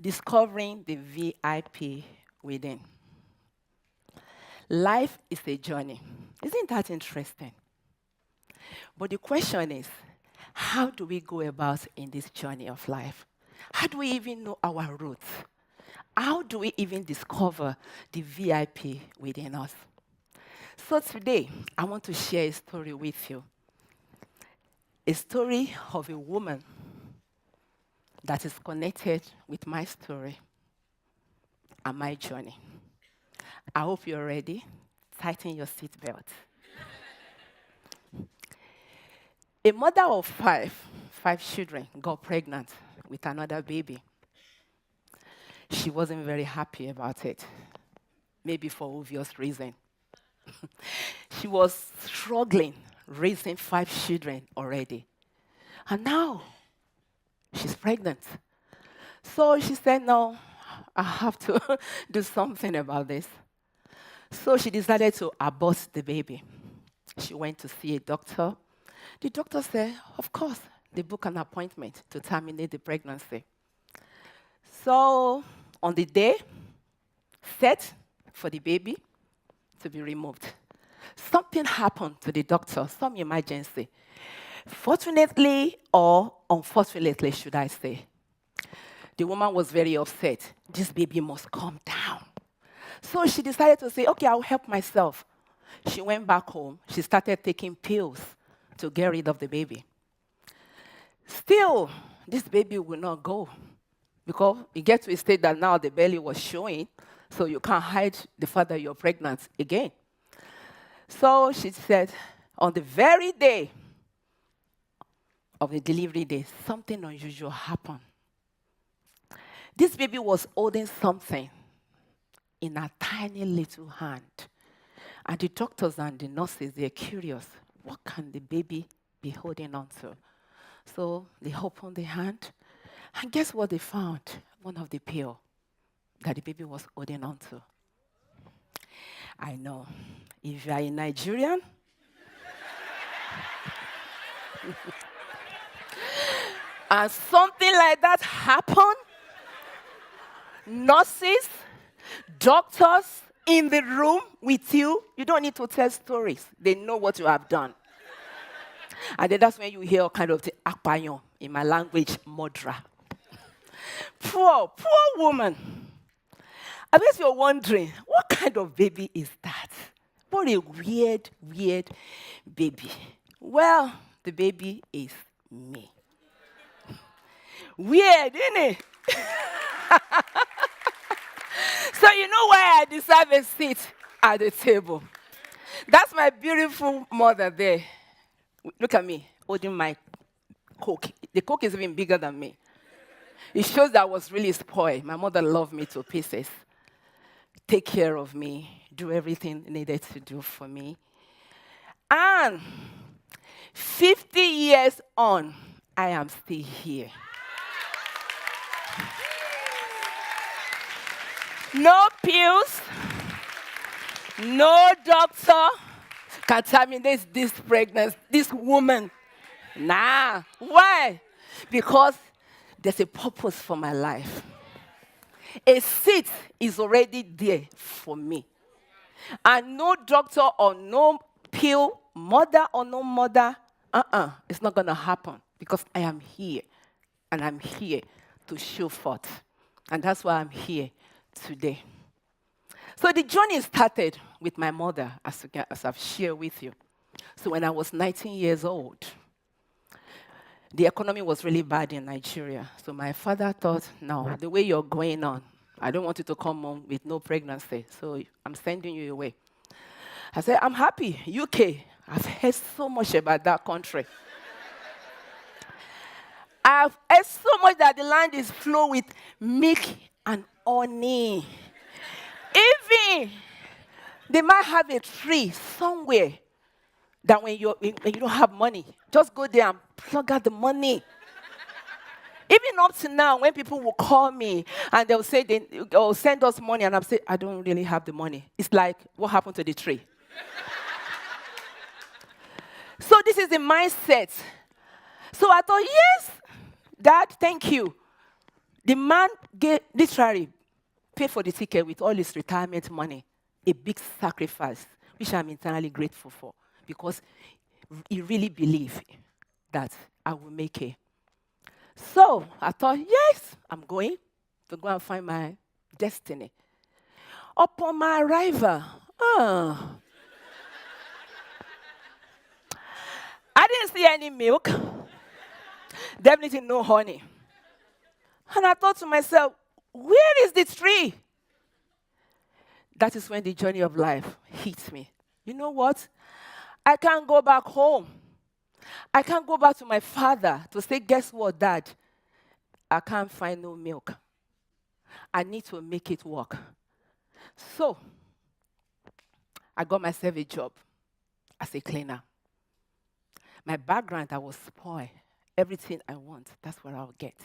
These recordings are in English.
Discovering the VIP within. Life is a journey. Isn't that interesting? But the question is, how do we go about in this journey of life? How do we even know our roots? How do we even discover the VIP within us? So today, I want to share a story with you. A story of a woman that is connected with my story and my journey. I hope you're ready. Tighten your seatbelt. A mother of five children, got pregnant with another baby. She wasn't very happy about it, maybe for obvious reason. She was struggling raising 5 children already. And now she's pregnant. So she said, no, I have to do something about this. So she decided to abort the baby. She went to see a doctor. The doctor said, of course, they book an appointment to terminate the pregnancy. So on the day set for the baby to be removed, something happened to the doctor, some emergency. Fortunately or unfortunately, should I say, the woman was very upset. This baby must come down. So she decided to say, okay, I'll help myself. She went back home. She started taking pills to get rid of the baby. Still, this baby will not go because you get to a state that now the belly was showing, so you can't hide the fact that you're pregnant again. So she said, on the very day of the delivery day, something unusual happened. This baby was holding something in a tiny little hand. And the doctors and the nurses, they're curious. What can the baby be holding on to? So they opened the hand. And guess what they found? One of the pill that the baby was holding on to. I know. If you are a Nigerian, and something like that happened, nurses, doctors in the room with you, you don't need to tell stories. They know what you have done. And then that's when you hear kind of the akpanyon, in my language, modra. Poor woman. I guess you're wondering, what kind of baby is that? What a weird baby. Well, the baby is me. Weird, isn't it? So you know why I deserve a seat at the table. That's my beautiful mother there. Look at me, holding my Coke. The Coke is even bigger than me. It shows that I was really spoiled. My mother loved me to pieces. Take care of me, do everything needed to do for me. And 50 years on, I am still here. No pills, no doctor can terminate this pregnancy, this woman. Nah. Why? Because there's a purpose for my life. A seat is already there for me. And no doctor or no pill, mother or no mother, it's not going to happen because I am here. And I'm here to show forth. And that's why I'm here today. So the journey started with my mother, as I've shared with you. So when I was 19 years old, the economy was really bad in Nigeria. So my father thought, no, the way you're going on, I don't want you to come home with no pregnancy. So I'm sending you away. I said, I'm happy. UK, I've heard so much about that country. I've heard so much that the land is flowing with milk and honey. Even they might have a tree somewhere that when you don't have money, just go there and plug out the money. Even up to now, when people will call me and they'll say they'll send us money, and I'll say, I don't really have the money. It's like, what happened to the tree? So this is the mindset. So I thought, yes, Dad, thank you. The man literally paid for the ticket with all his retirement money, a big sacrifice, which I'm eternally grateful for, because he really believed that I will make it. So I thought, yes, I'm going to go and find my destiny. Upon my arrival, I didn't see any milk, definitely no honey. And I thought to myself, where is the tree? That is when the journey of life hits me. You know what? I can't go back home. I can't go back to my father to say, guess what, Dad? I can't find no milk. I need to make it work. So, I got myself a job as a cleaner. My background, I was spoiled. Everything I want, that's what I'll get.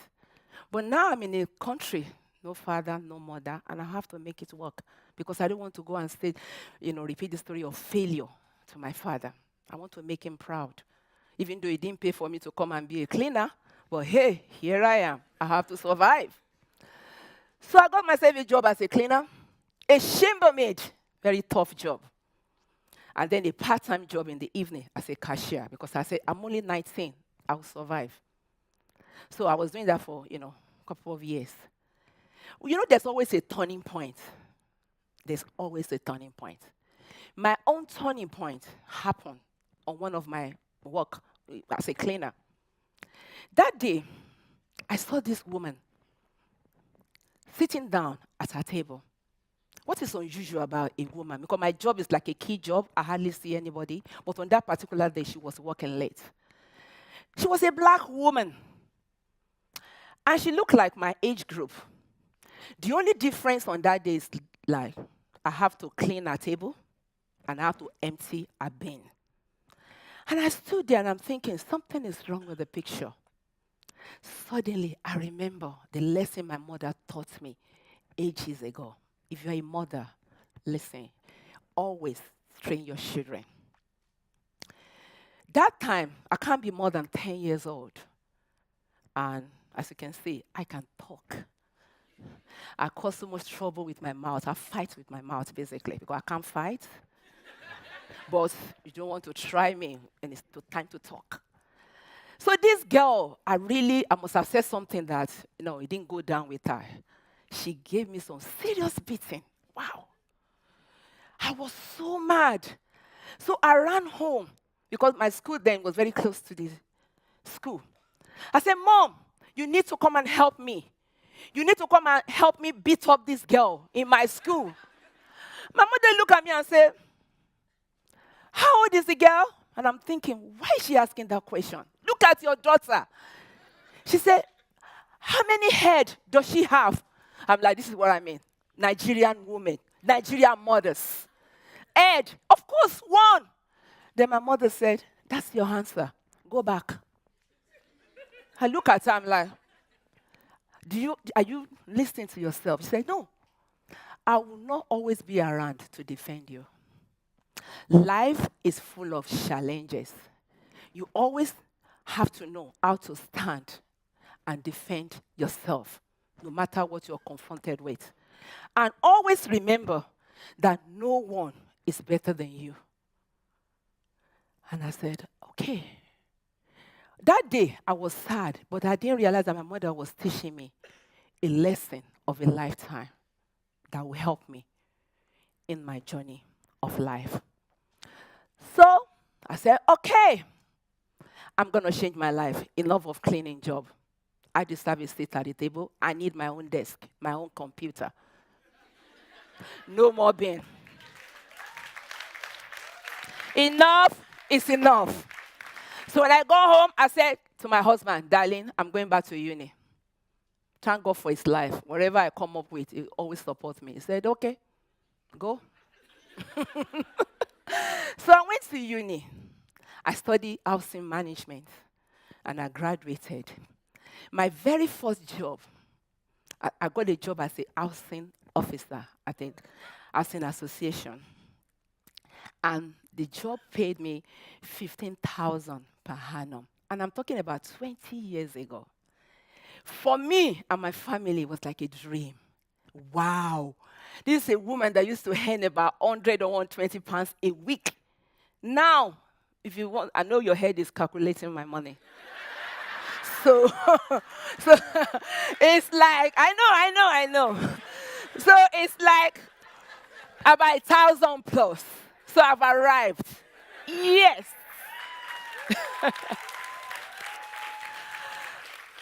But now I'm in a country, no father, no mother, and I have to make it work because I don't want to go and say, repeat the story of failure to my father. I want to make him proud. Even though he didn't pay for me to come and be a cleaner, but hey, here I am. I have to survive. So I got myself a job as a cleaner, a chambermaid, very tough job. And then a part-time job in the evening as a cashier because I said, I'm only 19, I'll survive. So I was doing that for, a couple of years. There's always a turning point. There's always a turning point. My own turning point happened on one of my work as a cleaner. That day, I saw this woman sitting down at her table. What is unusual about a woman? Because my job is like a key job. I hardly see anybody. But on that particular day, she was working late. She was a black woman. And she looked like my age group. The only difference on that day is like I have to clean her table and I have to empty a bin. And I stood there and I'm thinking, something is wrong with the picture. Suddenly, I remember the lesson my mother taught me ages ago. If you're a mother, listen, always train your children. That time, I can't be more than 10 years old. And as you can see, I can talk. I cause so much trouble with my mouth. I fight with my mouth, basically, because I can't fight. But you don't want to try me, and it's time to talk. So this girl, I must have said something that, it didn't go down with her. She gave me some serious beating. Wow. I was so mad. So I ran home because my school then was very close to the school. I said, Mom, you need to come and help me. You need to come and help me beat up this girl in my school. My mother looked at me and said, how old is the girl? And I'm thinking, why is she asking that question? Look at your daughter. She said, how many head does she have? I'm like, this is what I mean. Nigerian women, Nigerian mothers. Head, of course, one. Then my mother said, that's your answer. Go back. I look at her, I'm like, are you listening to yourself? She said, no. I will not always be around to defend you. Life is full of challenges. You always have to know how to stand and defend yourself, no matter what you're confronted with. And always remember that no one is better than you. And I said, okay. That day, I was sad, but I didn't realize that my mother was teaching me a lesson of a lifetime that will help me in my journey of life. So I said, okay, I'm going to change my life. Enough of cleaning job. I deserve a seat at the table. I need my own desk, my own computer. No more bin. Enough is enough. So when I go home, I said to my husband, darling, I'm going back to uni. Thank God for his life. Whatever I come up with, he always supports me. He said, okay, go. So I went to uni. I studied housing management, and I graduated. My very first job, I got a job as a housing officer at a housing association. And the job paid me 15,000 per annum. And I'm talking about 20 years ago. For me and my family, it was like a dream. Wow. This is a woman that used to earn about 100 or 120 pounds a week. Now, if you want, I know your head is calculating my money. So, so it's like, I know. So it's like about 1,000 plus. So I've arrived. Yes.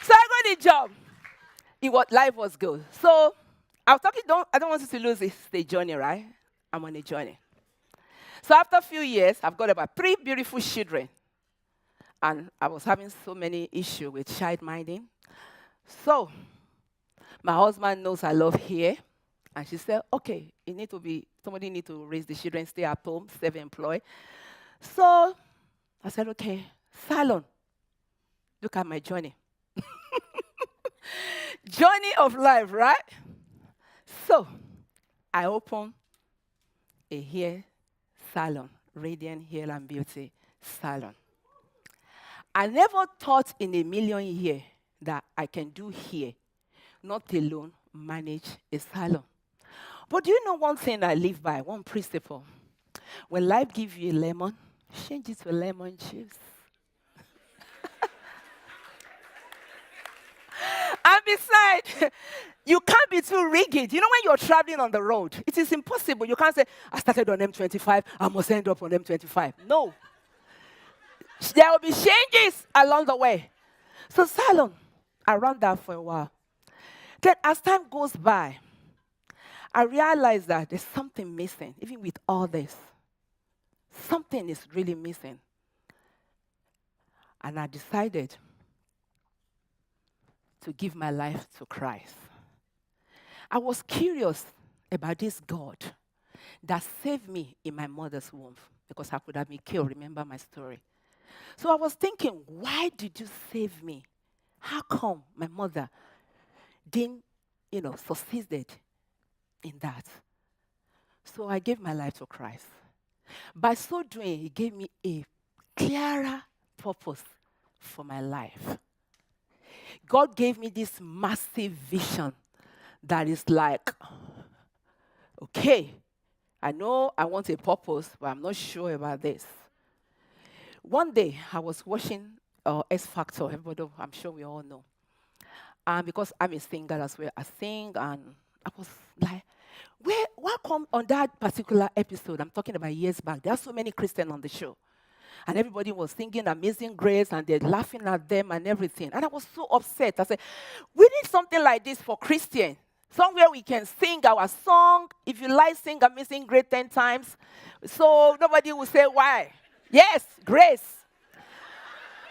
So I got the job. Life was good. So I was talking, I don't want you to lose the journey, right? I'm on a journey. So after a few years, I've got about 3 beautiful children. And I was having so many issues with child minding. So my husband knows I love hair. And she said, okay, somebody need to raise the children, stay at home, self-employed. So I said, okay, salon. Look at my journey. Journey of life, right? So I opened a hair salon, Radiant Hair and Beauty Salon. I never thought in a million years that I can do hair, not alone manage a salon. But do you know one thing I live by, one principle? When life gives you a lemon, change it to lemon juice. And besides, you can't be too rigid. You know, when you're traveling on the road, it is impossible. You can't say, I started on M25, I must end up on M25. No. There will be changes along the way. So salon, I ran that for a while. Then as time goes by, I realized that there's something missing, even with all this. Something is really missing. And I decided to give my life to Christ. I was curious about this God that saved me in my mother's womb because I could have been killed. Remember my story. So I was thinking, why did you save me? How come my mother didn't, succeeded in that? So I gave my life to Christ. By so doing, he gave me a clearer purpose for my life. God gave me this massive vision that is like, okay, I know I want a purpose, but I'm not sure about this. One day, I was watching X Factor. Everybody, I'm sure we all know. And because I'm a singer as well, I sing, and I was like, why come on that particular episode, I'm talking about years back, there are so many Christians on the show. And everybody was singing Amazing Grace, and they're laughing at them and everything. And I was so upset. I said, we need something like this for Christians. Somewhere we can sing our song. If you like, sing Amazing Grace 10 times. So nobody will say why. Yes, grace.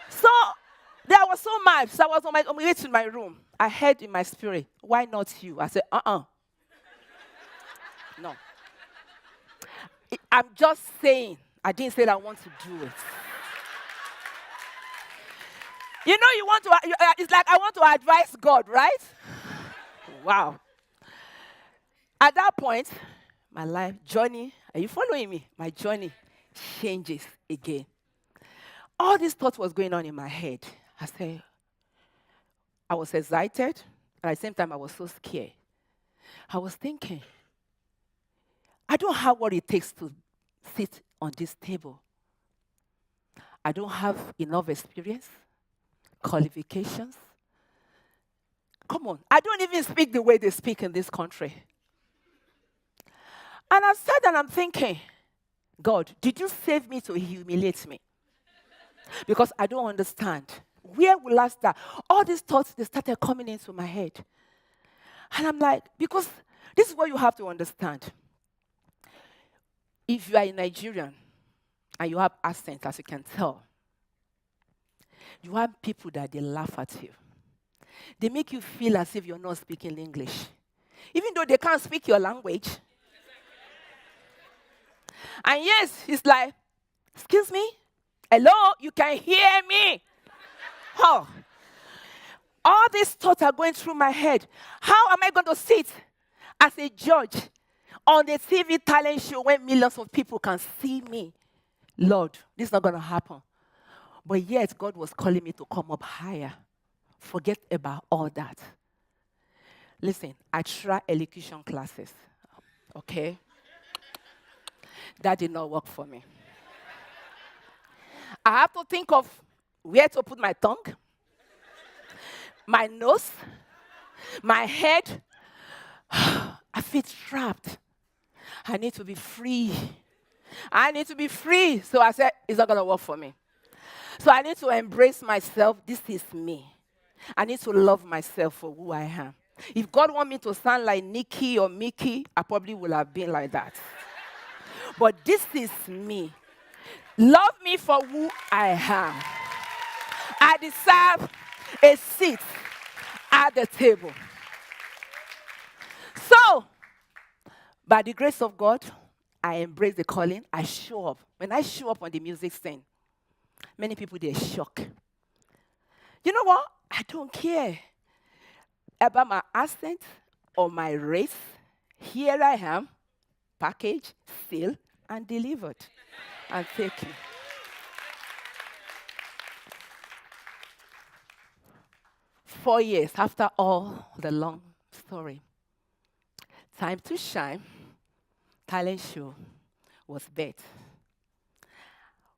So I was so mad. So I was on my way to my room. I heard in my spirit, why not you? I said, No. I'm just saying. I didn't say that I want to do it. You want to, it's like I want to advise God, right? Wow. At that point, my life journey, are you following me? My journey changes again. All this thought was going on in my head. I was excited, and at the same time, I was so scared. I was thinking, I don't have what it takes to sit on this table. I don't have enough experience, qualifications. Come on, I don't even speak the way they speak in this country. And I said, and I'm thinking, God, did you save me to humiliate me? Because I don't understand. Where will I start? All these thoughts, they started coming into my head. And I'm like, because this is what you have to understand. If you are a Nigerian and you have accent, as you can tell, you have people that they laugh at you. They make you feel as if you're not speaking English. Even though they can't speak your language. And yes, it's like, excuse me? Hello, you can hear me? Oh. All these thoughts are going through my head. How am I going to sit as a judge on the TV talent show when millions of people can see me? Lord, this is not going to happen. But yet, God was calling me to come up higher. Forget about all that. Listen, I tried elocution classes, okay? That did not work for me. I have to think of where to put my tongue, my nose, my head. I feel trapped. I need to be free. I need to be free. So I said, it's not going to work for me. So I need to embrace myself. This is me. I need to love myself for who I am. If God want me to sound like Nikki or Mickey, I probably would have been like that. But this is me. Love me for who I am. I deserve a seat at the table. So, by the grace of God, I embrace the calling. I show up. When I show up on the music scene, many people, they're shocked. You know what? I don't care about my accent or my race. Here I am, packaged, sealed, and delivered. And taken. 4 years after all the long story, Time to Shine talent show was bet.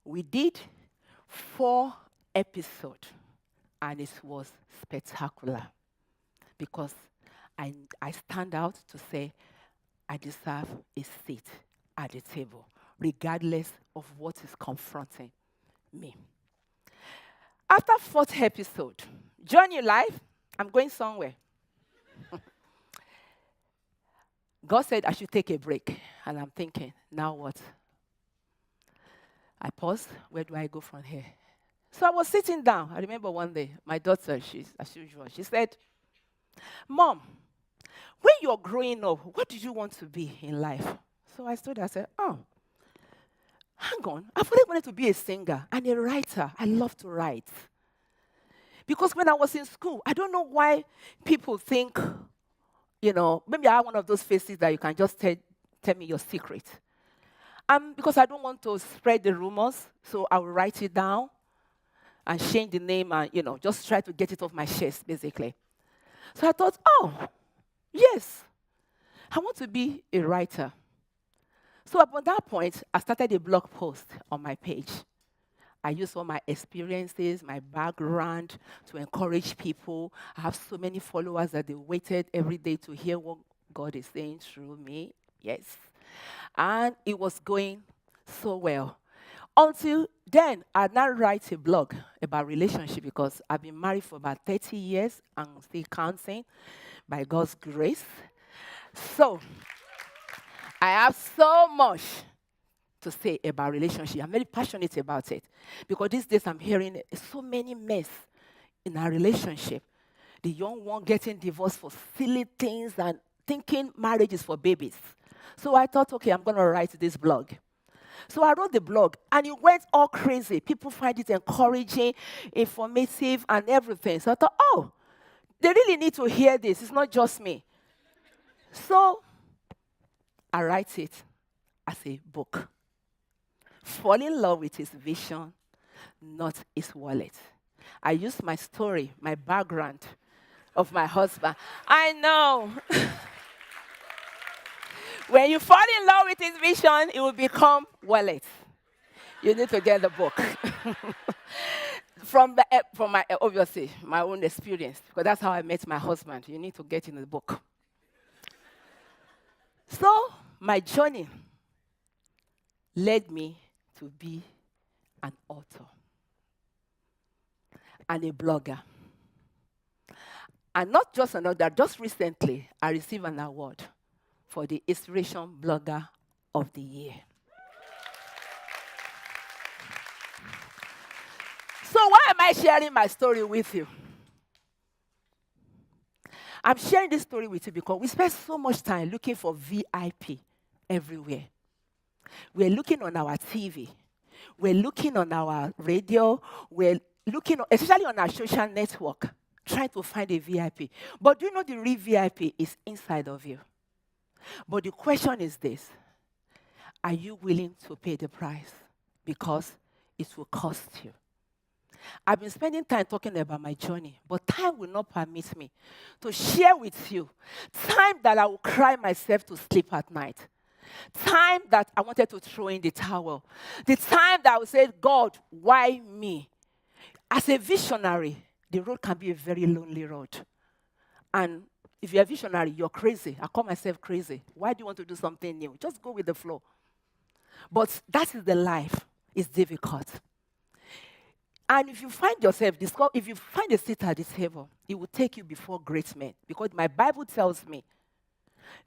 We did 4 episodes, and it was spectacular because I stand out to say I deserve a seat at the table, regardless of what is confronting me. After 4th episode, journey life, I'm going somewhere. God said I should take a break, and I'm thinking, now what? I paused. Where do I go from here? So I was sitting down. I remember one day, my daughter, she's as usual, she said, Mom, when you're growing up, what did you want to be in life? So I stood there and said, oh, hang on. I've always wanted to be a singer and a writer. I love to write. Because when I was in school, I don't know why people think, maybe I have one of those faces that you can just tell me your secret. Because I don't want to spread the rumors, so I will write it down and change the name and, just try to get it off my chest, basically. So I thought, oh, yes, I want to be a writer. So at that point, I started a blog post on my page. I used all my experiences, my background to encourage people. I have so many followers that they waited every day to hear what God is saying through me. Yes. And it was going so well. Until then, I now write a blog about relationship because I've been married for about 30 years and still counting by God's grace. So, I have so much to say about relationship. I'm very passionate about it because these days I'm hearing so many mess in our relationship. The young one getting divorced for silly things and thinking marriage is for babies. So I thought, okay, I'm going to write this blog. So I wrote the blog, and it went all crazy. People find it encouraging, informative, and everything. So I thought, oh, they really need to hear this. It's not just me. So I write it as a book. Fall in love with his vision, not his wallet. I use my story, my background of my husband. I know. When you fall in love with his vision, it will become wallet. You need to get the book. From my obviously, my own experience, because that's how I met my husband. You need to get in the book. So, my journey led me to be an author and a blogger. And not just another, just recently, I received an award for the Inspirational Blogger of the Year. So why am I sharing my story with you? I'm sharing this story with you because we spend so much time looking for VIP everywhere. We're looking on our TV. We're looking on our radio. We're looking, especially on our social network, trying to find a VIP. But do you know the real VIP is inside of you? But the question is this: are you willing to pay the price? Because it will cost you. I've been spending time talking about my journey, but time will not permit me to share with you time that I will cry myself to sleep at night. Time that I wanted to throw in the towel. The time that I would say, God, why me? As a visionary, the road can be a very lonely road. And if you're a visionary, you're crazy. I call myself crazy. Why do you want to do something new? Just go with the flow. But that is the life. It's difficult. And if you find yourself, if you find a seat at the table, it will take you before great men. Because my Bible tells me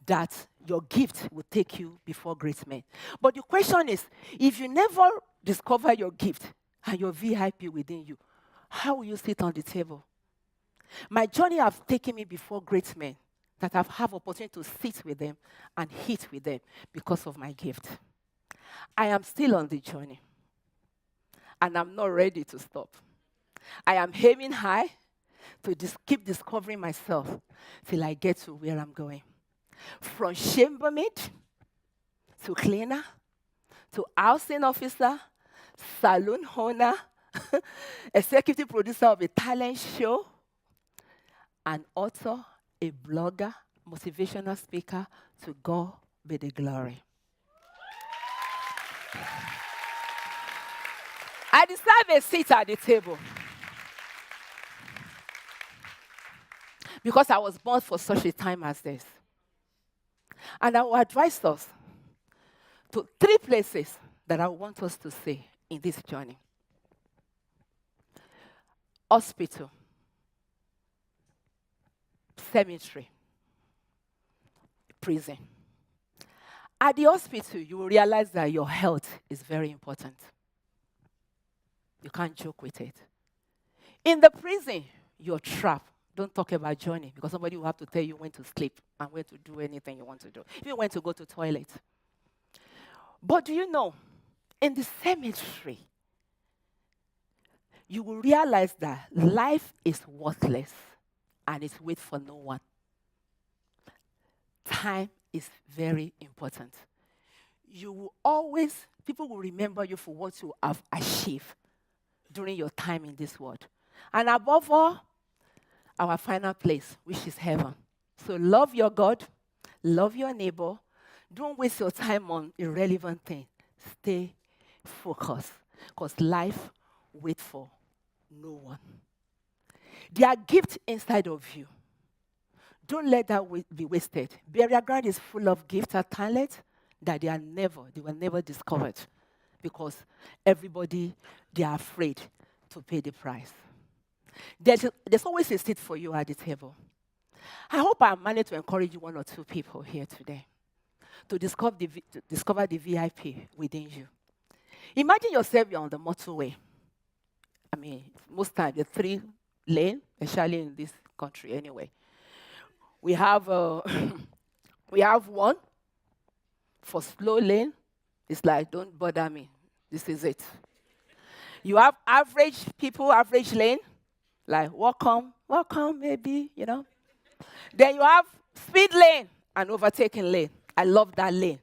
that your gift will take you before great men. But the question is, if you never discover your gift and your VIP within you, how will you sit on the table? My journey has taken me before great men that I've had opportunity to sit with them and eat with them because of my gift. I am still on the journey, and I'm not ready to stop. I am aiming high to keep discovering myself till I get to where I'm going. From chambermaid to cleaner to housing officer, saloon owner, executive producer of a talent show, an author, a blogger, motivational speaker, to God be the glory. I deserve a seat at the table because I was born for such a time as this. And I will advise us to 3 places that I want us to see in this journey. Hospital, cemetery, prison. At the hospital, you will realize that your health is very important. You can't joke with it. In the prison, you're trapped. Don't talk about journey, because somebody will have to tell you when to sleep and when to do anything you want to do. Even when to go to toilet. But do you know, in the cemetery, you will realize that life is worthless and it's wait for no one. Time is very important. You will always, people will remember you for what you have achieved during your time in this world. And above all, our final place, which is heaven. So love your God, love your neighbor. Don't waste your time on irrelevant things. Stay focused, because life waits for no one. There are gifts inside of you. Don't let that be wasted. Burial ground is full of gifts and talent that they were never discovered, because everybody, they are afraid to pay the price. There's always a seat for you at the table. I hope I managed to encourage 1 or 2 people here today to discover the VIP within you. Imagine yourself, you're on the motorway. I mean, most times, the 3 lane, especially in this country anyway. We have we have one for slow lane. It's like, don't bother me. This is it. You have average people, average lane. Like, welcome, maybe, you know. Then you have speed lane and overtaking lane. I love that lane.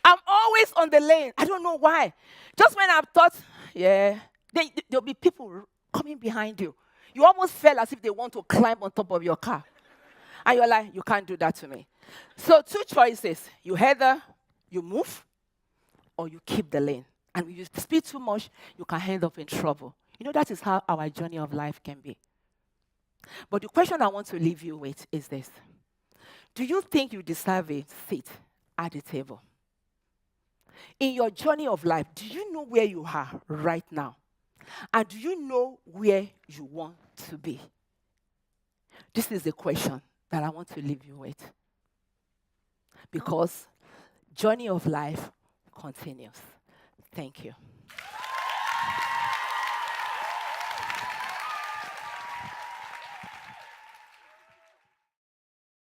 I'm always on the lane. I don't know why. Just when I've thought, there'll be people coming behind you. You almost feel as if they want to climb on top of your car. And you're like, you can't do that to me. So 2 choices. You either you move or you keep the lane. And if you speed too much, you can end up in trouble. You know, that is how our journey of life can be. But the question I want to leave you with is this. Do you think you deserve a seat at the table? In your journey of life, do you know where you are right now? And do you know where you want to be? This is the question that I want to leave you with. Because journey of life continues. Thank you.